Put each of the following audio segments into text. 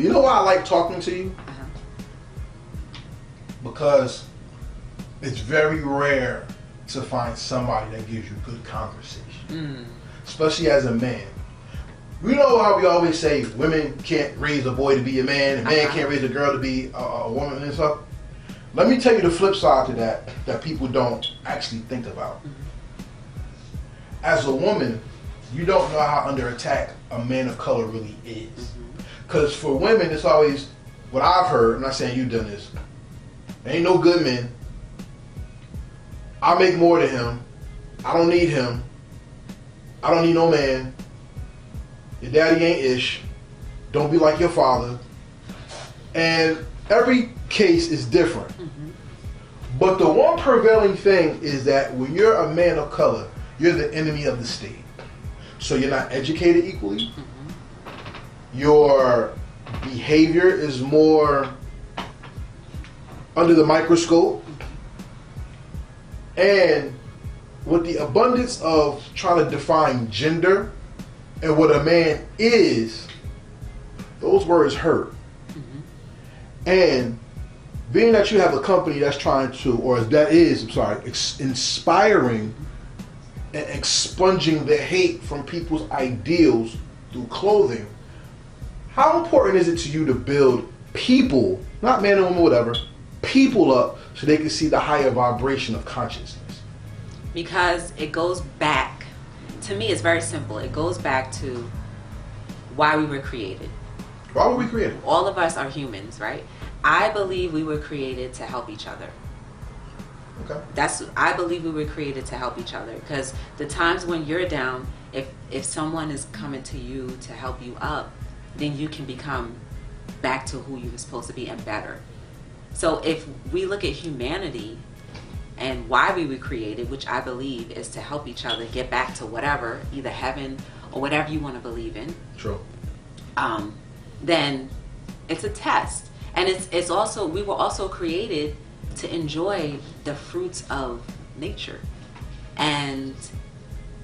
You know why I like talking to you? Because it's very rare to find somebody that gives you good conversation. Especially as a man. You know how we always say women can't raise a boy to be a man, and man can't raise a girl to be a woman and stuff? Let me tell you the flip side to that people don't actually think about. As a woman, you don't know how under attack a man of color really is. Because for women, it's always, what I've heard, I'm not saying you've done this, there ain't no good men. I make more than him. I don't need him. I don't need no man. Your daddy ain't ish. Don't be like your father. And every case is different. But the one prevailing thing is that when you're a man of color, you're the enemy of the state. So you're not educated equally. Your behavior is more under the microscope. And with the abundance of trying to define gender and what a man is, those words hurt. And being that you have a company that's trying to, or that is, inspiring and expunging the hate from people's ideals through clothing, how important is it to you to build people, not man and woman, whatever, people up so they can see the higher vibration of consciousness? Because it goes back, to me it's very simple. It goes back to why we were created. Why were we created? All of us are humans, right? I believe we were created to help each other. Okay. I believe we were created to help each other, because the times when you're down, if someone is coming to you to help you up, then you can become back to who you were supposed to be and better. So if we look at humanity and why we were created, which I believe is to help each other get back to whatever, either heaven or whatever you want to believe in. True. Then it's a test. And it's also, we were also created to enjoy the fruits of nature. And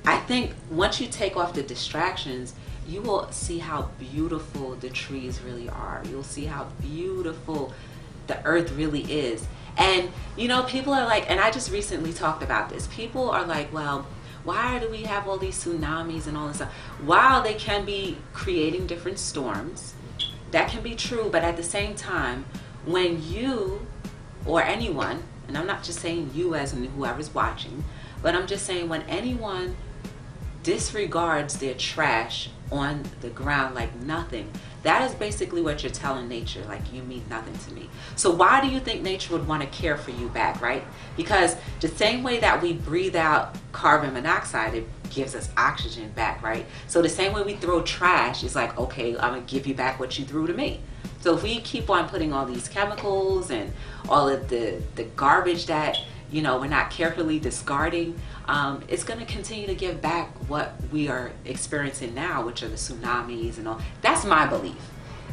I think once you take off the distractions, you will see how beautiful the trees really are. You'll see how beautiful the earth really is. And you know, people are like, and I just recently talked about this, people are like, well, why do we have all these tsunamis and all this stuff? While they can be creating different storms, that can be true, but at the same time, when you or anyone, and I'm not just saying you as in whoever's watching, but I'm just saying when anyone disregards their trash on the ground like nothing, that is basically what you're telling nature, like you mean nothing to me. So why do you think nature would want to care for you back, right? Because the same way that we breathe out carbon monoxide, it gives us oxygen back, right? So the same way we throw trash, it's like, okay, I'm gonna give you back what you threw to me. So if we keep on putting all these chemicals and all of the garbage that, you know, we're not carefully discarding, it's going to continue to give back what we are experiencing now, which are the tsunamis and all. That's my belief.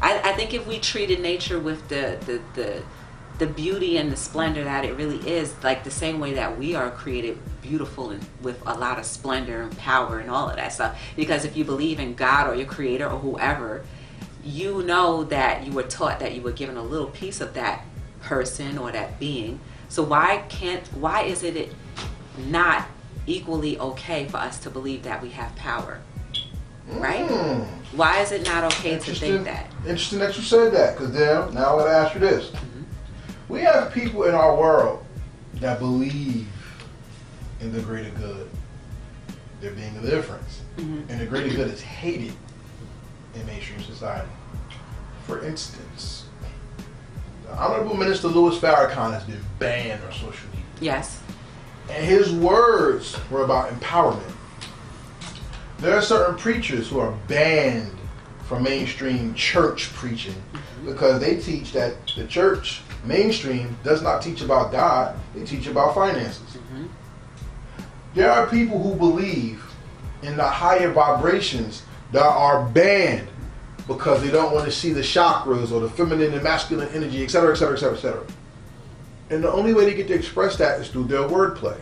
I think if we treated nature with the beauty and the splendor that it really is, like the same way that we are created beautiful and with a lot of splendor and power and all of that stuff. Because if you believe in God or your creator or whoever, you know that you were taught that you were given a little piece of that person or that being. So why is it not equally okay for us to believe that we have power? Right? Why is it not okay to think that? Interesting that you said that, because now I'm going to ask you this. We have people in our world that believe in the greater good. There being a difference. And the greater good is hated in mainstream society. For instance, the Honorable Minister Louis Farrakhan has been banned on social media. Yes. And his words were about empowerment. There are certain preachers who are banned from mainstream church preaching because they teach that the church mainstream does not teach about God, they teach about finances. There are people who believe in the higher vibrations that are banned because they don't want to see the chakras or the feminine and masculine energy, etc., etc., etc., etc. And the only way they get to express that is through their wordplay.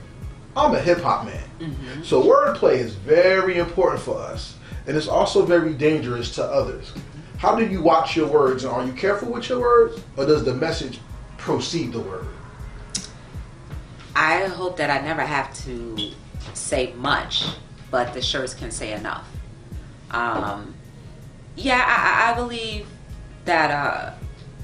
I'm a hip-hop man. So wordplay is very important for us, and it's also very dangerous to others. How do you watch your words, and are you careful with your words, or does the message proceed the word? I hope that I never have to say much, but the shirts can say enough. I believe that,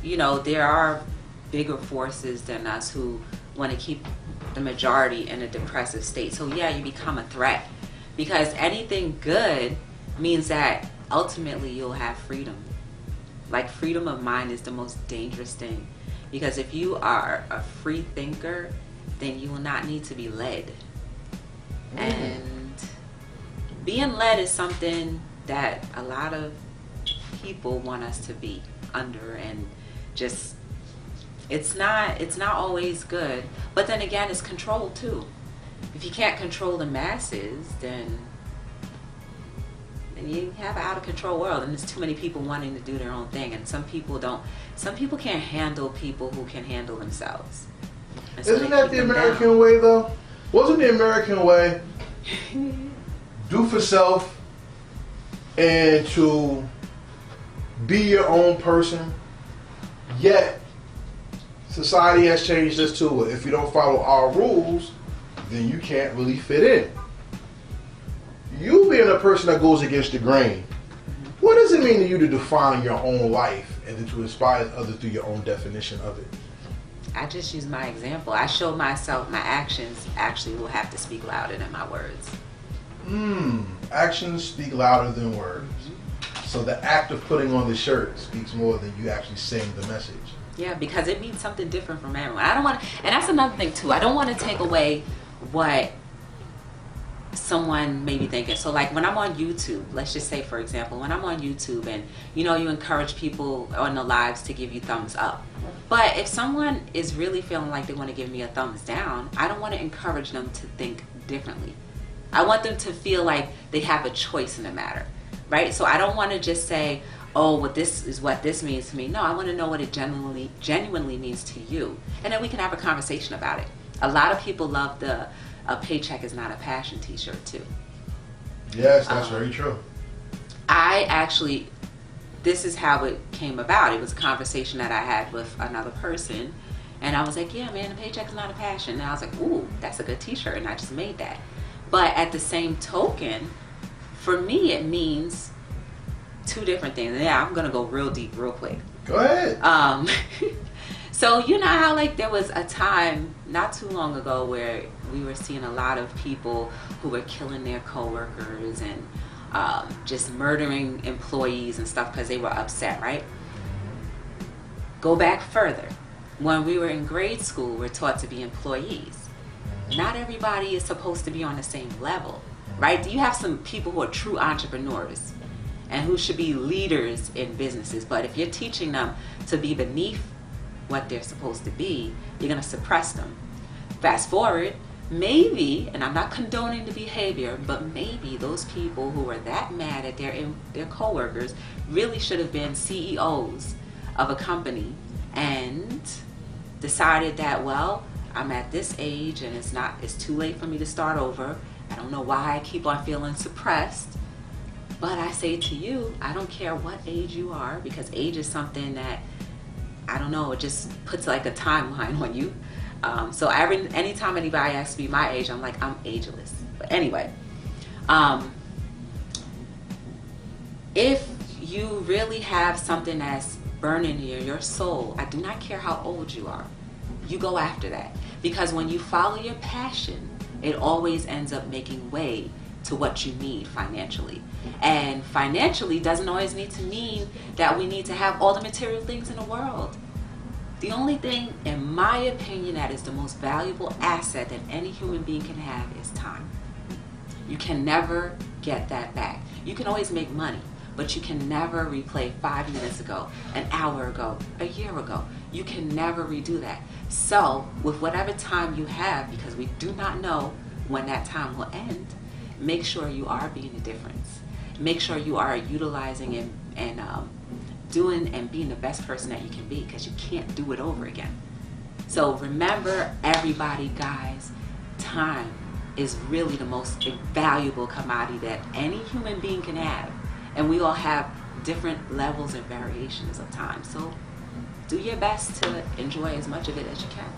there are bigger forces than us who want to keep the majority in a depressive state. So yeah, you become a threat, because anything good means that ultimately you'll have freedom. Like, freedom of mind is the most dangerous thing, because if you are a free thinker, then you will not need to be led. And being led is something that a lot of people want us to be under, and just it's not always good. But then again, it's control too. If you can't control the masses, then you have an out of control world, and there's too many people wanting to do their own thing, and some people can't handle people who can handle themselves. And so isn't that the American way though? Wasn't the American way do for self and to be your own person? Yet society has changed this to if you don't follow our rules, then you can't really fit in. You being a person that goes against the grain, what does it mean to you to define your own life and to inspire others through your own definition of it? I just use my example. I show myself my actions actually will have to speak louder than my words. Actions speak louder than words. So the act of putting on the shirt speaks more than you actually saying the message. Yeah, because it means something different from everyone. I don't want to, and that's another thing too. I don't want to take away what someone may be thinking. So like when I'm on YouTube, let's just say for example, when I'm on YouTube and you encourage people on the lives to give you thumbs up. But if someone is really feeling like they want to give me a thumbs down, I don't want to encourage them to think differently. I want them to feel like they have a choice in the matter, right? So I don't want to just say, oh, what this means to me. No, I want to know what it genuinely means to you. And then we can have a conversation about it. A lot of people love the "a paycheck is not a passion" t-shirt too. Yes, that's very true. This is how it came about. It was a conversation that I had with another person, and I was like, yeah man, a paycheck is not a passion. And I was like, ooh, that's a good t-shirt, and I just made that. But at the same token, for me it means two different things. Yeah, I'm gonna go real deep real quick. Go ahead. So you know how like there was a time not too long ago where we were seeing a lot of people who were killing their coworkers and just murdering employees and stuff because they were upset, right? Go back further. When we were in grade school, we're taught to be employees. Not everybody is supposed to be on the same level, right? You have some people who are true entrepreneurs and who should be leaders in businesses, but if you're teaching them to be beneath what they're supposed to be, you're going to suppress them. Fast forward, maybe, and I'm not condoning the behavior, but maybe those people who were that mad at their coworkers really should have been CEOs of a company and decided that, well, I'm at this age and it's too late for me to start over. I don't know why I keep on feeling suppressed. But I say to you, I don't care what age you are, because age is something that, I don't know, it just puts like a timeline on you. So anytime anybody asks me my age, I'm like, I'm ageless. But anyway, if you really have something that's burning your soul, I do not care how old you are, you go after that. Because when you follow your passion, it always ends up making way to what you need financially. And financially doesn't always need to mean that we need to have all the material things in the world. The only thing, in my opinion, that is the most valuable asset that any human being can have is time. You can never get that back. You can always make money, but you can never replay 5 minutes ago, an hour ago, a year ago. You can never redo that. So, with whatever time you have, because we do not know when that time will end, make sure you are being a difference. Make sure you are utilizing and doing and being the best person that you can be, because you can't do it over again. So remember, everybody, guys, time is really the most valuable commodity that any human being can have. And we all have different levels and variations of time. So do your best to enjoy as much of it as you can.